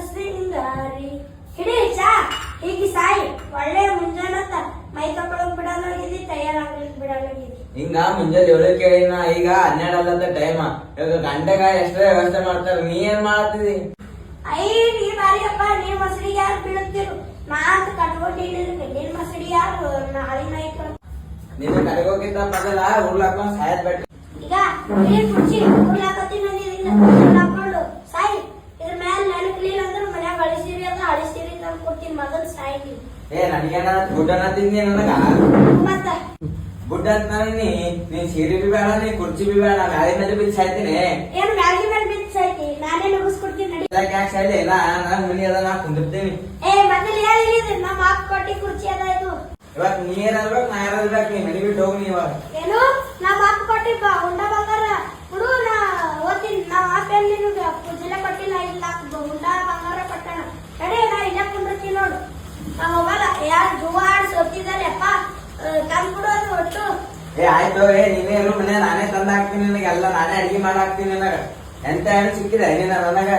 ಸಿಂಗಾರಿ ಹಿಡಿ ಚಾ ಹೀಗೆ ಸಾಯಿ ಒಳ್ಳೆ ಮುಂಜಾನತ್ತ ಮೈ ತಗೊಳಕ್ ಬಿಡಲಾಗಿದ್ದಿ ತಯಾರಾಗ್ಲಿಕ್ ಬಿಡಲಾಗಿದ್ದಿ ಹಿಂಗ ಮುಂಜಾನೆ 7 ಕೇಳಿನ ಈಗ 12 ಅಲ್ಲದ ಟೈಮ್ ಇವಾಗ ಗಂಟೆಗ ಎಷ್ಟೇ ವ್ಯವಸ್ಥೆ ಮಾಡ್ತಾರ ನೀ ಏನ್ ಮಾಡ್ತಿದಿ ನೀ ಬಾರಿಯಪ್ಪ ನೀ ಮಸಡಿಗೆ ಯಾರು ಬೀಳುತ್ತಿರು ನಾ ಅಂತ ಕಟ್ಕೊಂಡಿದ್ದೀನಿ ನೀನ್ ಮಸಡಿ ಯಾರು ನಾಳೆ ನೈಟ್ ನಿನ್ನ ಕಡೆಗೋಗಿದ್ದ ಮೊದಲ ಉರ್ಲಾಕೊಂಡ್ ಸಾಯದ್ ಬಿಟ್ಟು ಈಗ ನೀನ್ ಕುರ್ಚಿ ಉರ್ಲಾಕತ್ತೀನಿ ಹಾಕೊಂಡು ಸಾಯಿ ಇದ್ರ ಮ್ಯಾಲ ನೆನಕ್ಲಿಲ್ಲ ಅಂದ್ರೆ ಮನ್ಯಾಗ ಅಳಿಸಿರಿ ಅದ ಅಳಿಸಿರಿ ತಂದು ಕೊಡ್ತೀನಿ ಮೊದಲು ಸಾಯಿ ನನಗೇನ ಗುಡ್ಡ ಅನ್ನತಿದ್ನಿ ನನಗ ಮತ್ತ ಗುಡ್ಡ ಅಂತ ನೀನ್ ಸೀರೆ ಬಿ ಬೇಡ ನೀ ಕುರ್ಚಿ ಬಿ ಬೇಡ ಗಾಳಿ ಮೇಲೆ ಬಿದ್ದು ಸಾಯ್ತೀನಿ ಏನು ಮ್ಯಾಗಿ ಮೇಲೆ ಬಿದ್ದು ಸಾಯ್ತಿ ನಾನೇ ನುಗ್ಗಿಸ್ಕೊಡ್ತೀನಿ ನಡಿ ಯಾಕೆ ಸಾಯ್ಲಿ ನಾನು ಮನಿ ಅದ ನಾ ಕುಂದಿರ್ತೀನಿ ಮೊದಲು ಹೇಳಿದ್ರಿ ನಮ್ಮ ಅಕ್ಕ ಕೊಟ್ಟಿ ಕುರ್ಚಿ ಅದ ಇದು ಇವತ್ತು ನೀ ಏನಾರ್ಬೇಕು ನಾ ಯಾರಾದ್ಬೇಕು ನೀ ಮನಿ ಬಿಟ್ಟು ಹೋಗಿ ಇವಾಗ ಏನು ನಮ್ಮ ಅಕ್ಕ ಕೊಟ್ಟಿ ಉಂಡ ಬಂಗಾರ ಹುಡು ನಾ ಓದ್ತೀನಿ ನಮ್ಮ ಅಪ್ಪ ಎಲ್ಲಿ ನಿನಗೆ ಪೂಜೆಲೆ ಕೊಟ್ಟಿಲ್ಲ ಇಲ್ಲ ಉಂಡ ಬಂಗಾರ ಕೊಟ್ಟಣ ನಡಿ ನಾ ಇಲ್ಲ ಕುಂದಿರ್ತೀನಿ ನೋಡು ನಾ ಹೋಗಲ್ಲ ಯಾರು ಜುವಾಡ್ ಸೋತಿದ್ದಾರೆ ಅಪ್ಪ ತಂದ್ಬಿಡೋದು ಒಟ್ಟು ಆಯ್ತು ನೀನೇ ಇರು ಮನೆ ನಾನೇ ತಂದ ಹಾಕ್ತೀನಿ ನಿನಗೆ ಎಲ್ಲ ನಾನೇ ಅಡಿಗೆ ಮಾಡಾಕ್ತೀನಿ ನನಗ ಎಂತ ಹೆಣ್ಣು ಸಿಕ್ಕಿದೆ ನೀನ ನನಗ